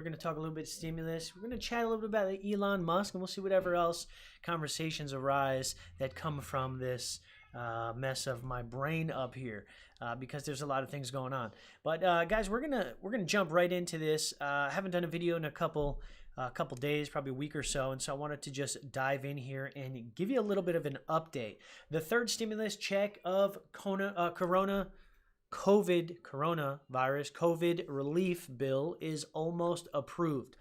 We're going to talk a little bit of stimulus. We're going to chat a little bit about Elon Musk, and we'll see whatever else conversations arise that come from this mess of my brain up here, because there's a lot of things going on. But guys, we're gonna jump right into this. I haven't done a video in a couple days, probably a week or so, and so I wanted to just dive in here and give you a little bit of an update. The third stimulus check of coronavirus COVID relief bill is almost approved.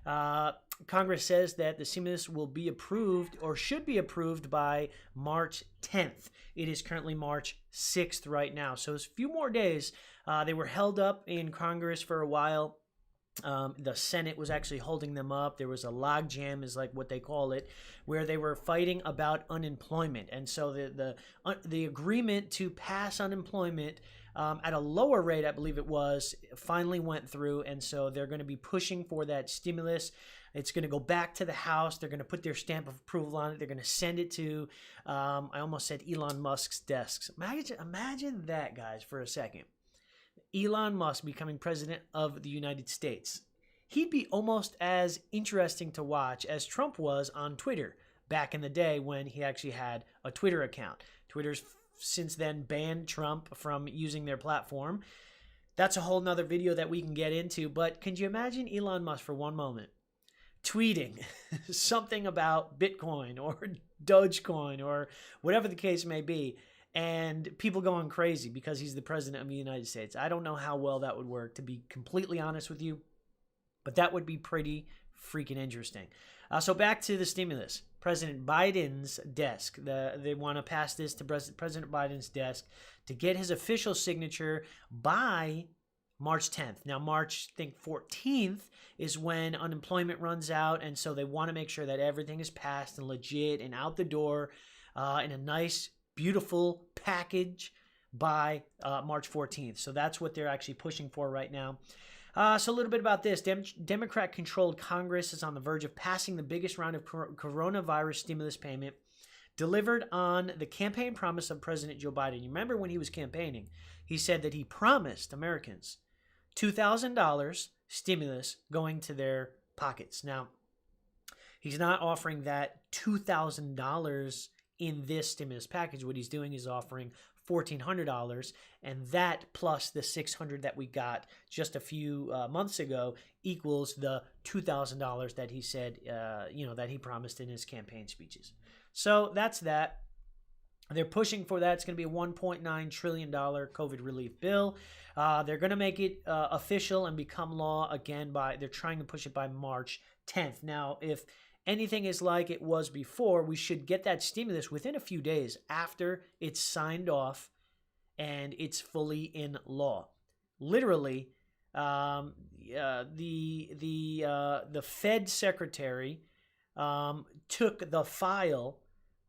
Congress says that the stimulus will be approved or should be approved by March 10th. It is currently March 6th right now. So it's a few more days. They were held up in Congress for a while. The Senate was actually holding them up. There was a logjam, is like what they call it, where they were fighting about unemployment. And so the agreement to pass unemployment at a lower rate, I believe it was, finally went through. And so they're going to be pushing for that stimulus. It's going to go back to the House. They're going to put their stamp of approval on it. They're going to send it to, I almost said Elon Musk's desk. Imagine that, guys, for a second. Elon Musk becoming president of the United States. He'd be almost as interesting to watch as Trump was on Twitter back in the day when he actually had a Twitter account. Twitter's since then banned Trump from using their platform. That's a whole nother video that we can get into, but can you imagine Elon Musk for one moment tweeting something about Bitcoin or Dogecoin or whatever the case may be, and people going crazy because he's the president of the United States? I don't know how well that would work, to be completely honest with you, but that would be pretty freaking interesting. So back to the stimulus. President Biden's desk. They want to pass this to President Biden's desk to get his official signature by March 10th. Now, March, I think, 14th is when unemployment runs out, and so they want to make sure that everything is passed and legit and out the door in a nice, beautiful package by March 14th. So that's what they're actually pushing for right now. So a little bit about this. Democrat-controlled Congress is on the verge of passing the biggest round of coronavirus stimulus payment delivered on the campaign promise of President Joe Biden. You remember when he was campaigning, he said that he promised Americans $2,000 stimulus going to their pockets. Now, he's not offering that $2,000 in this stimulus package. What he's doing is offering $1,400, and that plus the $600 that we got just a few months ago equals the $2,000 that he said, that he promised in his campaign speeches. So that's that. They're pushing for that. It's going to be a $1.9 trillion COVID relief bill. They're going to make it official and become law again they're trying to push it by March 10th. Now, if anything is like it was before, we should get that stimulus within a few days after it's signed off and it's fully in law. Literally, the Fed secretary took the file.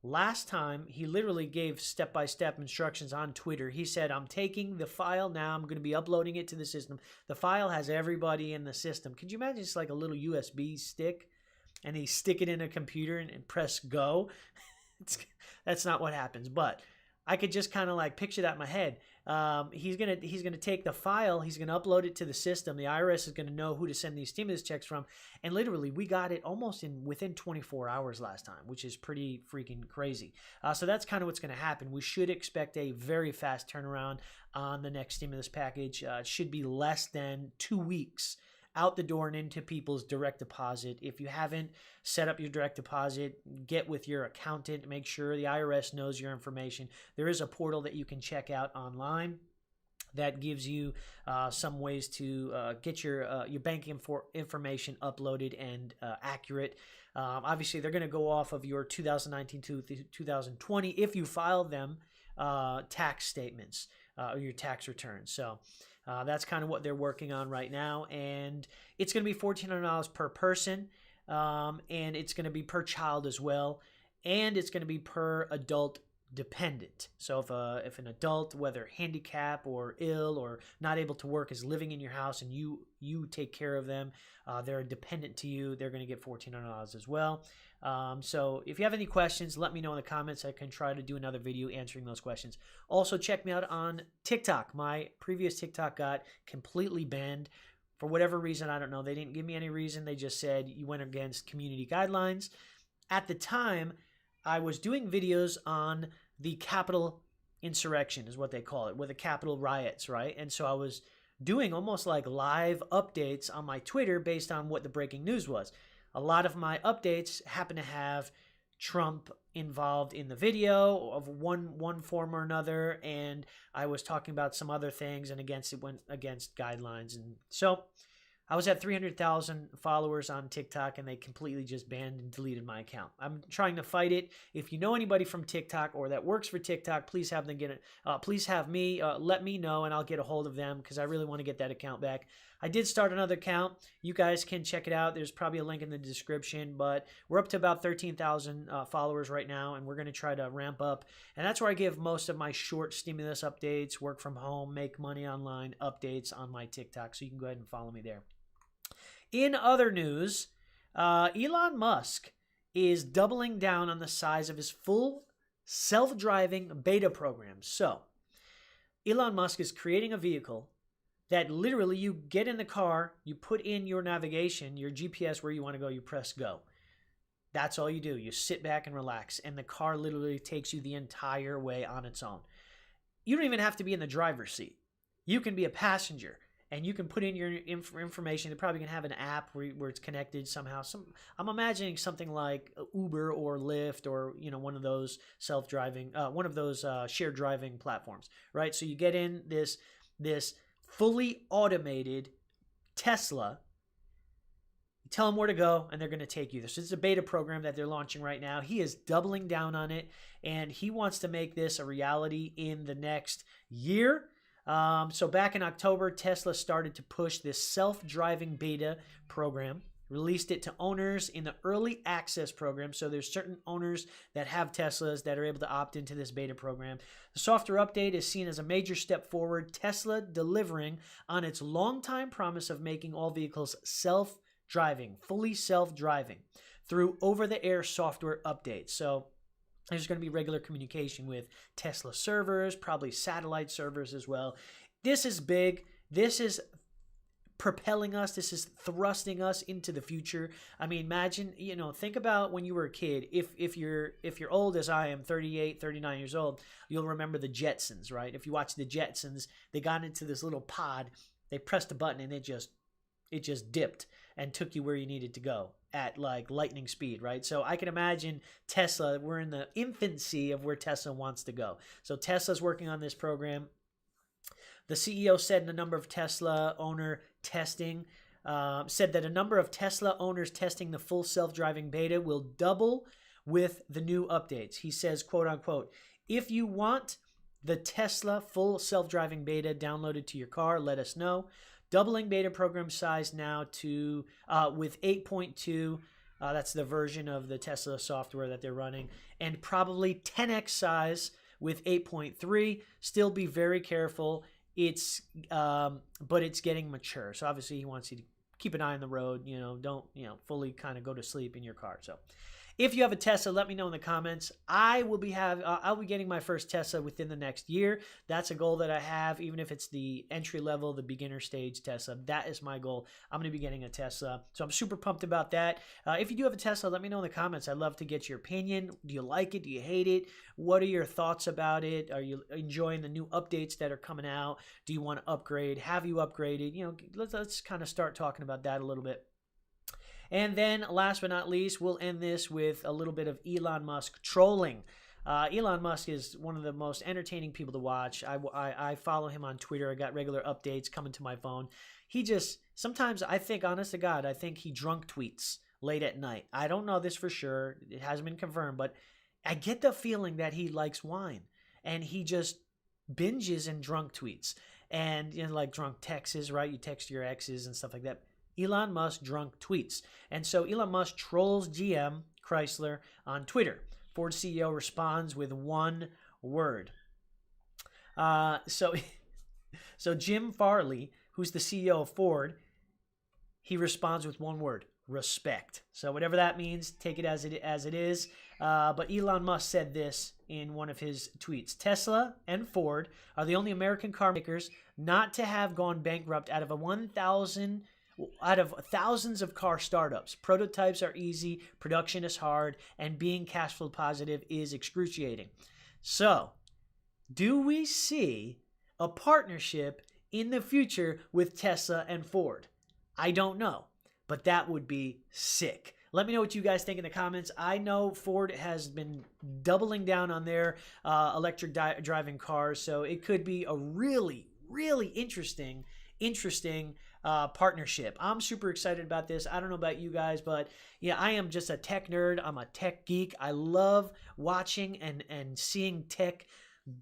Last time, he literally gave step-by-step instructions on Twitter. He said, I'm taking the file now. I'm going to be uploading it to the system. The file has everybody in the system. Could you imagine it's like a little USB stick, and he stick it in a computer and press go? That's not what happens, but I could just kind of like picture that in my head. He's gonna take the file, he's gonna upload it to the system. The IRS is gonna know who to send these stimulus checks from, and literally we got it almost within 24 hours last time, which is pretty freaking crazy. So that's kind of what's gonna happen. We should expect a very fast turnaround on the next stimulus package. It should be less than 2 weeks out the door and into people's direct deposit. If you haven't set up your direct deposit, get with your accountant, make sure the IRS knows your information. There is a portal that you can check out online that gives you some ways to get your banking information uploaded and accurate. Obviously, they're going to go off of your 2019 to 2020 if you file them tax statements or your tax returns. So that's kind of what they're working on right now, and it's going to be $1,400 per person, and it's going to be per child as well, and it's going to be per adult dependent. So if an adult, whether handicapped or ill or not able to work, is living in your house and you take care of them, they're dependent to you, they're going to get $1,400 as well. So if you have any questions, let me know in the comments. I can try to do another video answering those questions. Also, check me out on TikTok. My previous TikTok got completely banned For whatever reason, I don't know. They didn't give me any reason. They just said you went against community guidelines. At the time, I was doing videos on the Capitol insurrection, is what they call it, with the Capitol riots, right? And so I was doing almost like live updates on my Twitter based on what the breaking news was. A lot of my updates happen to have Trump involved in the video of one form or another, and I was talking about some other things, and it went against guidelines. And so I was at 300,000 followers on TikTok, and they completely just banned and deleted my account. I'm trying to fight it. If you know anybody from TikTok or that works for TikTok, please have them get it. Please have me let me know, and I'll get a hold of them because I really want to get that account back. I did start another account. You guys can check it out. There's probably a link in the description, but we're up to about 13,000 followers right now, and we're going to try to ramp up. And that's where I give most of my short stimulus updates, work from home, make money online updates on my TikTok. So you can go ahead and follow me there. In other news, Elon Musk is doubling down on the size of his full self-driving beta program. So Elon Musk is creating a vehicle that literally you get in the car, you put in your navigation, your GPS where you want to go, you press go. That's all you do. You sit back and relax, and the car literally takes you the entire way on its own. You don't even have to be in the driver's seat. You can be a passenger, and you can put in your information. They're probably going to have an app where it's connected somehow. I'm imagining something like Uber or Lyft or one of those self-driving, shared driving platforms, right? So you get in this fully automated Tesla, you tell them where to go, and they're going to take you there. So it's a beta program that they're launching right now. He is doubling down on it, and he wants to make this a reality in the next year. So back in October, Tesla started to push this self-driving beta program, released it to owners in the early access program. So there's certain owners that have Teslas that are able to opt into this beta program. The software update is seen as a major step forward, Tesla delivering on its longtime promise of making all vehicles self-driving, fully self-driving through over-the-air software updates. So there's going to be regular communication with Tesla servers, probably satellite servers as well. This is big. This is propelling us. This is thrusting us into the future. I mean, imagine, think about when you were a kid. If you're old as I am, 38, 39 years old, you'll remember the Jetsons, right? If you watch the Jetsons, they got into this little pod, they pressed a button, and it just dipped and took you where you needed to go at like lightning speed, right? So I can imagine Tesla, we're in the infancy of where Tesla wants to go. So Tesla's working on this program. The CEO said in a number of Tesla owner testing, said that a number of Tesla owners testing the full self-driving beta will double with the new updates. He says, quote unquote, if you want the Tesla full self-driving beta downloaded to your car, let us know. Doubling beta program size now to with 8.2. That's the version of the Tesla software that they're running, and probably 10x size with 8.3. Still be very careful. But it's getting mature. So obviously he wants you to keep an eye on the road. Don't fully kind of go to sleep in your car. So if you have a Tesla, let me know in the comments. I'll be getting my first Tesla within the next year. That's a goal that I have, even if it's the entry level, the beginner stage Tesla. That is my goal. I'm going to be getting a Tesla. So I'm super pumped about that. If you do have a Tesla, let me know in the comments. I'd love to get your opinion. Do you like it? Do you hate it? What are your thoughts about it? Are you enjoying the new updates that are coming out? Do you want to upgrade? Have you upgraded? Let's kind of start talking about that a little bit. And then last but not least, we'll end this with a little bit of Elon Musk trolling. Elon Musk is one of the most entertaining people to watch. I follow him on Twitter. I got regular updates coming to my phone. He just, sometimes I think, honest to God, I think he drunk tweets late at night. I don't know this for sure. It hasn't been confirmed, but I get the feeling that he likes wine. And he just binges in drunk tweets. And, like drunk texts, right? You text your exes and stuff like that. Elon Musk drunk tweets. And so Elon Musk trolls GM Chrysler on Twitter. Ford CEO responds with one word. So Jim Farley, who's the CEO of Ford, he responds with one word: respect. So whatever that means, take it as it is. But Elon Musk said this in one of his tweets: Tesla and Ford are the only American car makers not to have gone bankrupt out of thousands of car startups. Prototypes are easy, production is hard, and being cash flow positive is excruciating. So, do we see a partnership in the future with Tesla and Ford? I don't know, but that would be sick. Let me know what you guys think in the comments. I know Ford has been doubling down on their electric driving cars, so it could be a really, really interesting partnership. I'm super excited about this. I don't know about you guys, but yeah, I am just a tech nerd. I'm a tech geek. I love watching and seeing tech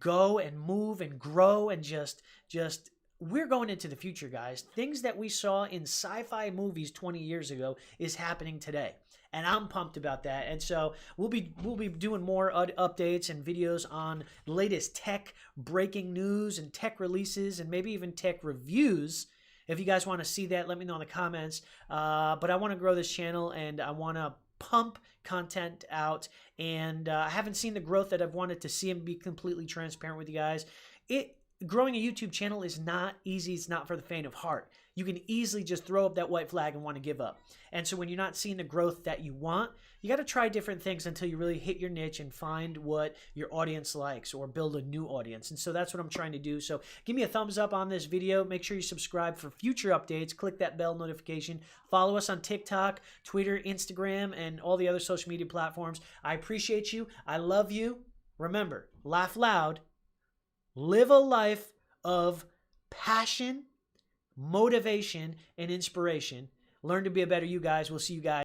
go and move and grow and just we're going into the future, guys. Things that we saw in sci-fi movies 20 years ago is happening today. And I'm pumped about that. And so we'll be doing more updates and videos on the latest tech breaking news and tech releases and maybe even tech reviews. If you guys want to see that, let me know in the comments. But I want to grow this channel and I want to pump content out. And I haven't seen the growth that I've wanted to see, and be completely transparent with you guys. Growing a YouTube channel is not easy. It's not for the faint of heart. You can easily just throw up that white flag and want to give up. And so when you're not seeing the growth that you want, you got to try different things until you really hit your niche and find what your audience likes, or build a new audience. And so that's what I'm trying to do. So give me a thumbs up on this video. Make sure you subscribe for future updates. Click that bell notification. Follow us on TikTok, Twitter, Instagram, and all the other social media platforms. I appreciate you. I love you. Remember, laugh loud. Live a life of passion, motivation, and inspiration. Learn to be a better you guys. We'll see you guys.